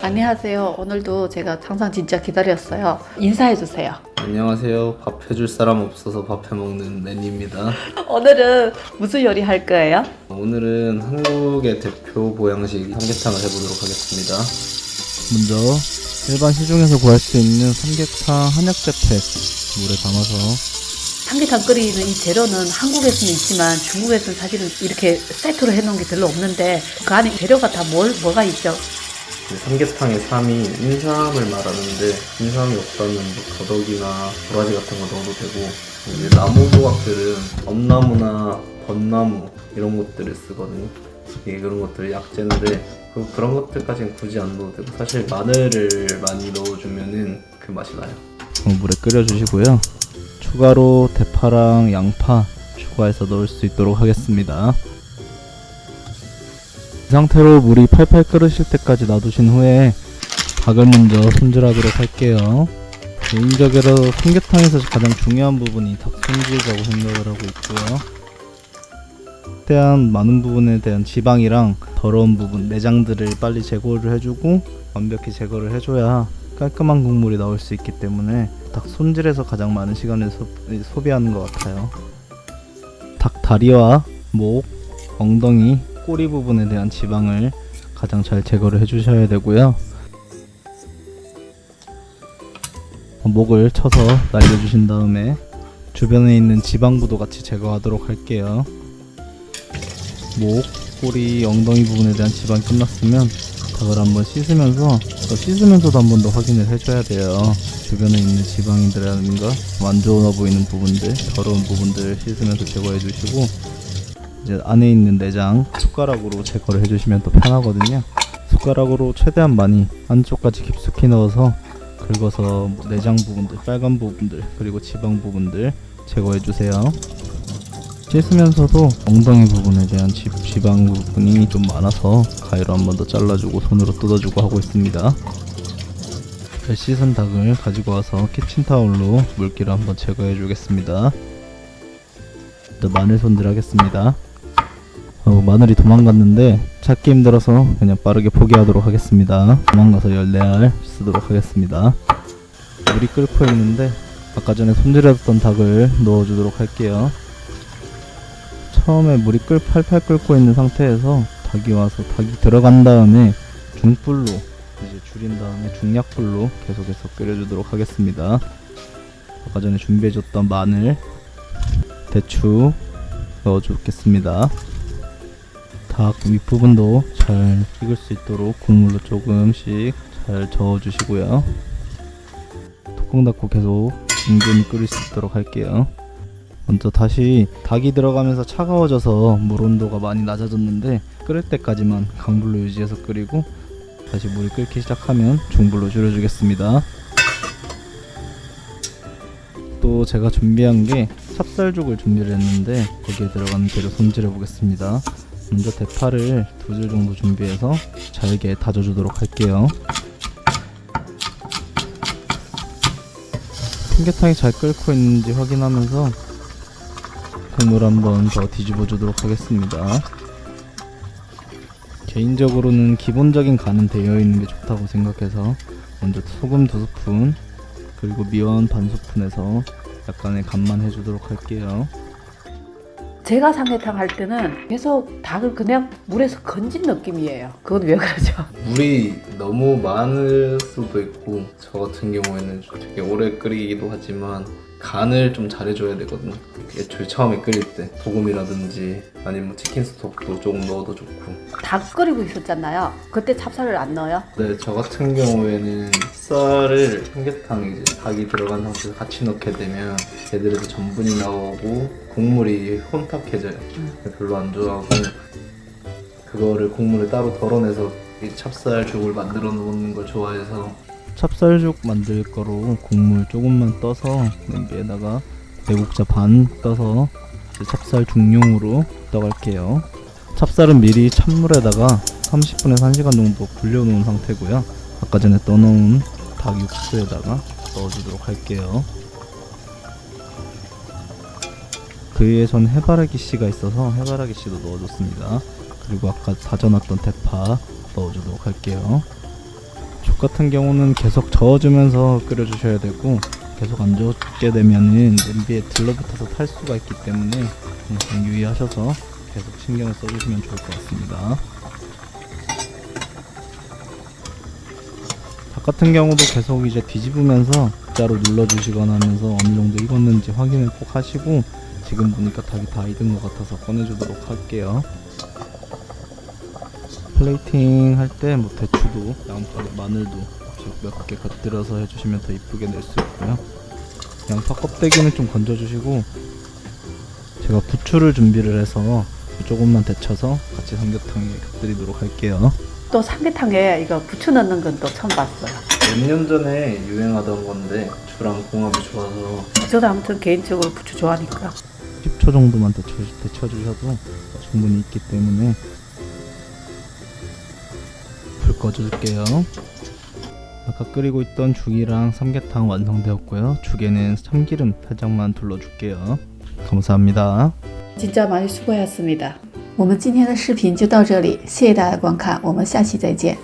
안녕하세요. 오늘도 제가 항상 진짜 기다렸어요. 인사해주세요. 안녕하세요. 밥 해줄 사람 없어서 밥 해먹는 맨입니다. 오늘은 무슨 요리 할 거예요? 오늘은 한국의 대표 보양식 삼계탕을 해보도록 하겠습니다. 먼저 일반 시중에서 구할 수 있는 삼계탕 한약재팩 물에 담아서 삼계탕 끓이는 이 재료는 한국에서는 있지만 중국에서는 사실은 이렇게 세트로 해놓은 게 별로 없는데 그 안에 재료가 다 뭐가 있죠? 삼계탕의 삼이 인삼을 말하는데 인삼이 없다면 뭐 더덕이나 도라지 같은 거 넣어도 되고, 이제 나무 조각들은 엄나무나 벚나무 이런 것들을 쓰거든요. 이게 그런 것들이 약재인데 그런 것들까지는 굳이 안 넣어도 되고, 사실 마늘을 많이 넣어주면은 그 맛이 나요. 물에 끓여주시고요. 추가로 대파랑 양파 추가해서 넣을 수 있도록 하겠습니다. 이 상태로 물이 팔팔 끓으실 때까지 놔두신 후에 닭을 먼저 손질하도록 할게요. 개인적으로 삼계탕에서 가장 중요한 부분이 닭 손질이라고 생각을 하고 있고요. 최대한 많은 부분에 대한 지방이랑 더러운 부분, 내장들을 빨리 제거를 해주고 완벽히 제거를 해줘야 깔끔한 국물이 나올 수 있기 때문에 닭 손질에서 가장 많은 시간을 소비하는 것 같아요. 닭 다리와 목, 엉덩이, 꼬리 부분에 대한 지방을 가장 잘 제거를 해주셔야 되고요. 목을 쳐서 날려주신 다음에 주변에 있는 지방부도 같이 제거하도록 할게요. 목, 꼬리, 엉덩이 부분에 대한 지방이 끝났으면 닭을 한번 씻으면서도 한 번 더 확인을 해줘야 돼요. 주변에 있는 지방이라든가 안 좋아 보이는 부분들, 더러운 부분들 씻으면서 제거해 주시고, 이제 안에 있는 내장 숟가락으로 제거를 해주시면 더 편하거든요. 숟가락으로 최대한 많이 안쪽까지 깊숙이 넣어서 긁어서 내장 부분들, 빨간 부분들, 그리고 지방 부분들 제거해 주세요. 씻으면서도 엉덩이 부분에 대한 지방 부분이 좀 많아서 가위로 한 번 더 잘라주고 손으로 뜯어주고 하고 있습니다. 잘 씻은 닭을 가지고 와서 키친타올로 물기를 한번 제거해 주겠습니다. 또 마늘 손질하겠습니다. 마늘이 도망갔는데 찾기 힘들어서 그냥 빠르게 포기하도록 하겠습니다. 도망가서 14알 쓰도록 하겠습니다. 물이 끓고 있는데 아까 전에 손질했던 닭을 넣어주도록 할게요. 처음에 물이 팔팔 끓고 있는 상태에서 닭이 들어간 다음에 중불로 이제 줄인 다음에 중약불로 계속해서 끓여주도록 하겠습니다. 아까 전에 준비해줬던 마늘, 대추 넣어주겠습니다. 닭 윗부분도 잘 익을 수 있도록 국물로 조금씩 잘 저어주시고요. 뚜껑 닫고 계속 은근히 끓일 수 있도록 할게요. 먼저 다시 닭이 들어가면서 차가워져서 물 온도가 많이 낮아졌는데 끓을 때까지만 강불로 유지해서 끓이고, 다시 물이 끓기 시작하면 중불로 줄여주겠습니다. 또 제가 준비한 게 찹쌀죽을 준비를 했는데 거기에 들어가는 재료 손질해 보겠습니다. 먼저 대파를 2줄 정도 준비해서 잘게 다져주도록 할게요. 삼계탕이 잘 끓고 있는지 확인하면서 국물 한번 더 뒤집어 주도록 하겠습니다. 개인적으로는 기본적인 간은 되어 있는 게 좋다고 생각해서 먼저 소금 2스푼 그리고 미원 반스푼에서 약간의 간만 해주도록 할게요. 제가 삼계탕 할 때는 계속 닭을 그냥 물에서 건진 느낌이에요. 그건 왜 그러죠? 물이 너무 많을 수도 있고, 저 같은 경우에는 되게 오래 끓이기도 하지만 간을 좀 잘해줘야 되거든요. 애초에 처음에 끓일 때 소금이라든지 아니면 치킨 스톡도 조금 넣어도 좋고. 닭 끓이고 있었잖아요. 그때 찹쌀을 안 넣어요? 네, 저 같은 경우에는 쌀을 삼계탕에 이제 닭이 들어간 상태에서 같이 넣게 되면 얘들에서 전분이 나오고 국물이 혼탁해져요. 별로 안 좋아하고, 그거를 국물을 따로 덜어내서 이 찹쌀죽을 만들어 놓는 걸 좋아해서. 찹쌀죽 만들 거로 국물 조금만 떠서 냄비에다가 애국자 반 떠서 찹쌀죽용으로 떠갈게요. 찹쌀은 미리 찬물에다가 30분에서 1시간 정도 불려놓은 상태고요. 아까 전에 떠놓은 닭 육수에다가 넣어주도록 할게요. 그 위에 전 해바라기 씨가 있어서 해바라기 씨도 넣어줬습니다. 그리고 아까 다져놨던 대파 넣어주도록 할게요. 죽 같은 경우는 계속 저어주면서 끓여주셔야 되고 계속 안 저게 되면은 냄비에 들러붙어서 탈 수가 있기 때문에 좀 유의하셔서 계속 신경을 써주시면 좋을 것 같습니다. 닭 같은 경우도 계속 이제 뒤집으면서 X자로 눌러주시거나 하면서 어느 정도 익었는지 확인을 꼭 하시고 지금 보니까 닭이 다 익은 것 같아서 꺼내주도록 할게요. 플레이팅 할 때 뭐 대추도 양파, 마늘도 몇 개 곁들여서 해주시면 더 이쁘게 낼 수 있고요. 양파 껍데기는 좀 건져주시고 제가 부추를 준비를 해서 조금만 데쳐서 같이 삼계탕에 곁들이도록 할게요. 또 삼계탕에 이거 부추 넣는 건 또 처음 봤어요. 몇 년 전에 유행하던 건데 부추랑 궁합이 좋아서 저도 아무튼 개인적으로 부추 좋아하니까. 10초 정도만 데쳐주셔도 충분히 있기 때문에 불 꺼줄게요. 아까 끓이고 있던 죽이랑 삼계탕 완성되었고요. 죽에는 참기름 살짝만 둘러줄게요. 감사합니다. 진짜 많이 수고하셨습니다.我们今天的视频就到这里，谢谢大家观看，我们下期再见。